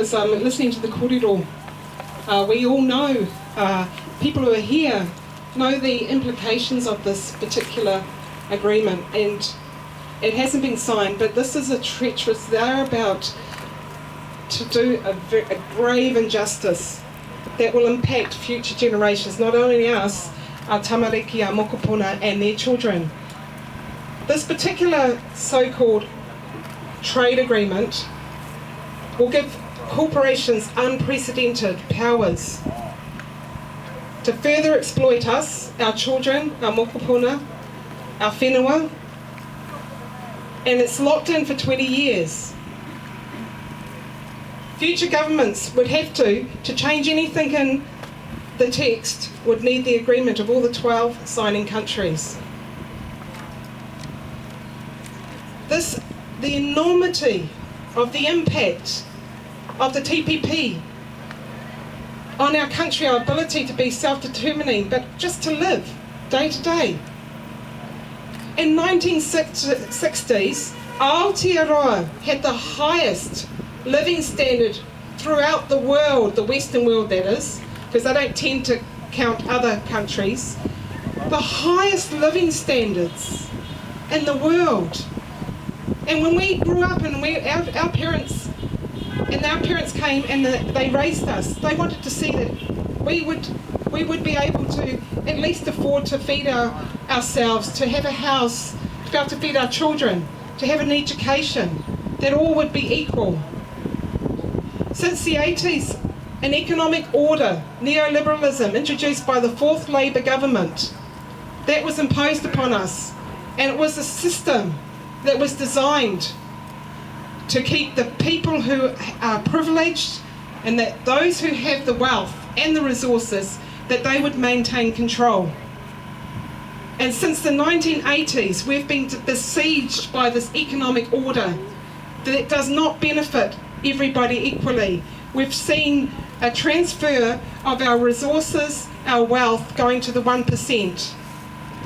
Listening to the kōrero, we all know, people who are here know the implications of this particular agreement, and it hasn't been signed, but this is a treacherous, they're about to do a grave injustice that will impact future generations, not only us, our tamariki, our mokopuna and their children. This particular so-called trade agreement will give corporations unprecedented powers to further exploit us, our children, our mokopuna, our whenua, and it's locked in for 20 years. Future governments would have to change anything in the text, would need the agreement of all the 12 signing countries. The enormity of the impact of the TPP on our country, our ability to be self-determining, but just to live day to day. In 1960s, Aotearoa had the highest living standard throughout the world, the Western world that is, because they don't tend to count other countries, the highest living standards in the world. And when we grew up and our parents came and they raised us, they wanted to see that we would be able to at least afford to feed ourselves, to have a house, to be able to feed our children, to have an education, that all would be equal. Since the 80s, an economic order, neoliberalism, introduced by the fourth Labour government, that was imposed upon us, and it was a system that was designed to keep the people who are privileged and that those who have the wealth and the resources, that they would maintain control. And since the 1980s, we've been besieged by this economic order that does not benefit everybody equally. We've seen a transfer of our resources, our wealth, going to the 1%.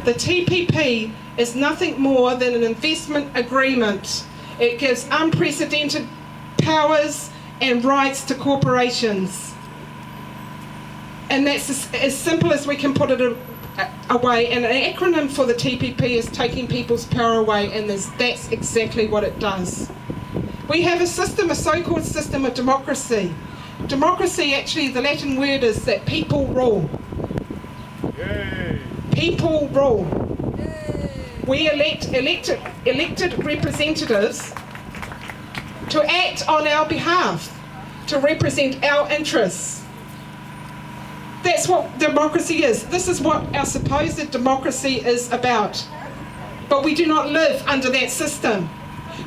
The TPP is nothing more than an investment agreement. It gives unprecedented powers and rights to corporations. And that's as simple as we can put it away. And an acronym for the TPP is taking people's power away, and that's exactly what it does. We have a system, a so-called system of democracy. Democracy, actually, the Latin word is that people rule. Yay. People rule. We elected representatives to act on our behalf, to represent our interests. That's what democracy is. This is what our supposed democracy is about. But we do not live under that system.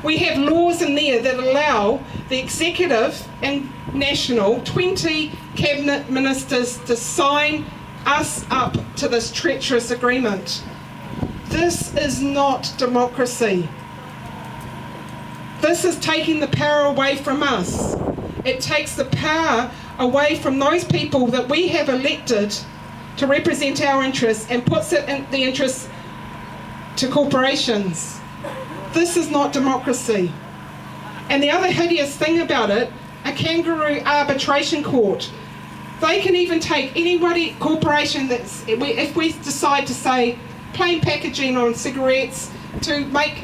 We have laws in there that allow the executive and national, 20 cabinet ministers, to sign us up to this treacherous agreement. This is not democracy. This is taking the power away from us. It takes the power away from those people that we have elected to represent our interests and puts it in the interests to corporations. This is not democracy. And the other hideous thing about it, a kangaroo arbitration court. They can even take anybody, corporation, if we decide to say plain packaging on cigarettes, to make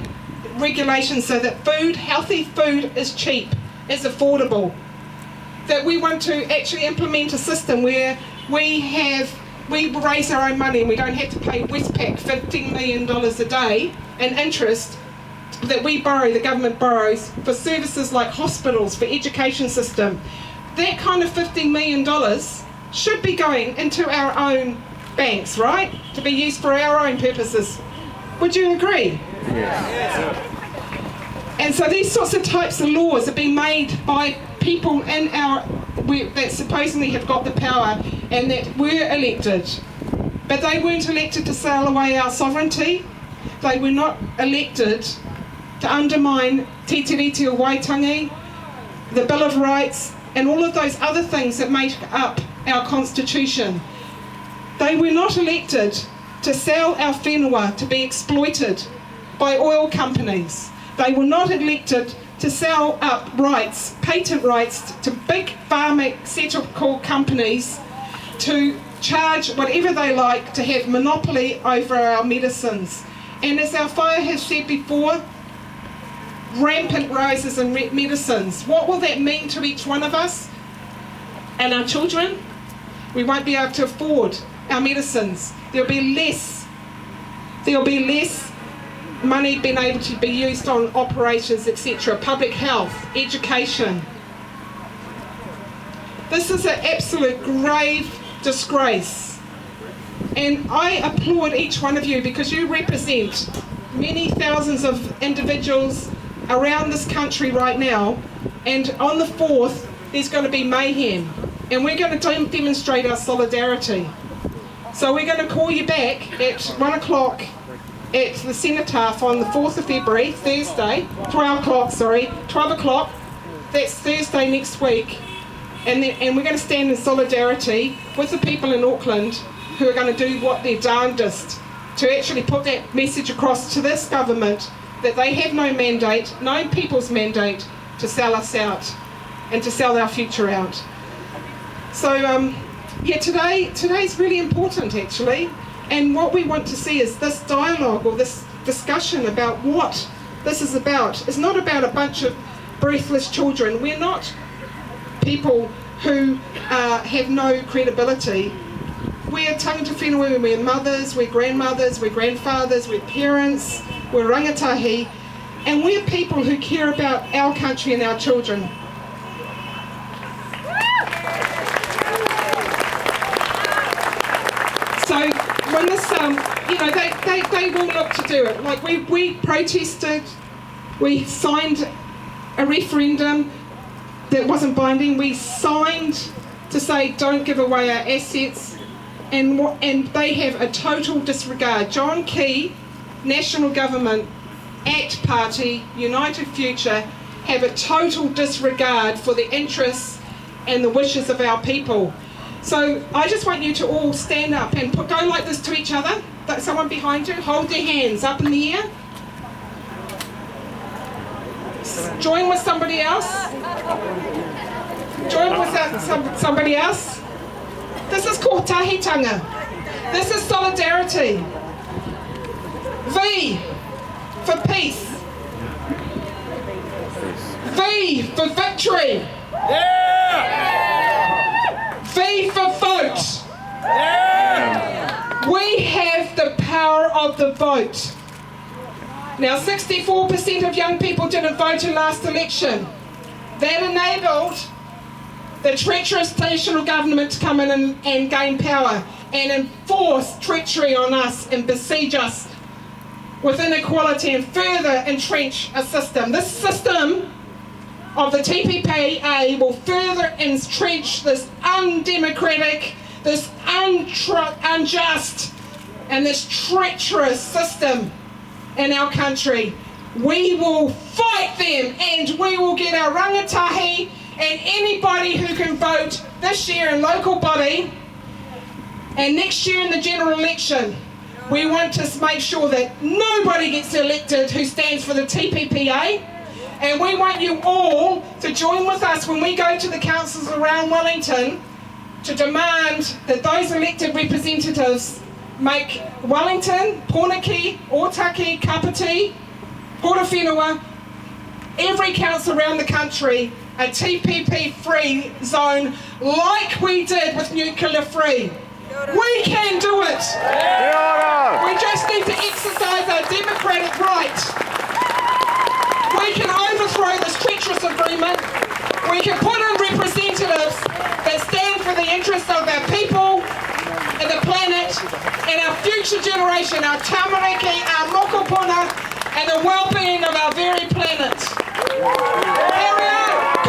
regulations so that food, healthy food, is cheap, is affordable. That we want to actually implement a system where we raise our own money and we don't have to pay Westpac $15 million a day in interest that we borrow, the government borrows, for services like hospitals, for education system. That kind of $15 million should be going into our own banks, right? To be used for our own purposes. Would you agree? Yes. And so these sorts of types of laws are being made by people in that supposedly have got the power and that were elected. But they weren't elected to sail away our sovereignty. They were not elected to undermine Te Tiriti o Waitangi, the Bill of Rights, and all of those other things that make up our Constitution. They were not elected to sell our whenua to be exploited by oil companies. They were not elected to sell up rights, patent rights, to big pharmaceutical companies to charge whatever they like to have monopoly over our medicines. And as our fire has said before, rampant rises in medicines. What will that mean to each one of us and our children? We won't be able to afford our medicines. There'll be less money being able to be used on operations, etc., public health, education. This is an absolute grave disgrace. And I applaud each one of you because you represent many thousands of individuals around this country right now, and on the 4th there's going to be mayhem, and we're going to demonstrate our solidarity. So we're going to call you back at 1 o'clock at the Cenotaph on the 4th of February, Thursday, 12 o'clock, that's Thursday next week, and we're going to stand in solidarity with the people in Auckland who are going to do what they're darndest to actually put that message across to this government that they have no mandate, no people's mandate, to sell us out and to sell our future out. So yeah, today's really important actually, and what we want to see is this dialogue or this discussion about what this is about. It's not about a bunch of breathless children. We're not people who have no credibility. We're tangata whenua, we're mothers, we're grandmothers, we're grandfathers, we're parents, we're rangatahi, and we're people who care about our country and our children. So when this, they will look to do it. Like we protested, we signed a referendum that wasn't binding. We signed to say don't give away our assets, and they have a total disregard. John Key, National Government, ACT Party, United Future have a total disregard for the interests and the wishes of our people. So I just want you to all stand up and go like this to each other. Someone behind you, hold their hands up in the air. Join with somebody else. Join with somebody else. This is called tahitanga. This is solidarity. V for peace. V for victory. V for vote. We have the power of the vote. Now 64% of young people didn't vote in last election. That enabled the treacherous national government to come in and gain power and enforce treachery on us and besiege us with inequality and further entrench a system. This system of the TPPA will further entrench this undemocratic, this unjust and this treacherous system in our country. We will fight them and we will get our rangatahi and anybody who can vote this year in local body and next year in the general election. We want to make sure that nobody gets elected who stands for the TPPA, and we want you all to join with us when we go to the councils around Wellington to demand that those elected representatives make Wellington, Pōneke, Otaki, Kapiti, Portowhenua, every council around the country a TPP-free zone like we did with nuclear-free. We can do it. We just need to exercise our democratic right. We can overthrow this treacherous agreement. We can put in representatives that stand for the interests of our people and the planet and our future generation, our tamariki, our mokopuna, and the well-being of our very planet. Here we are.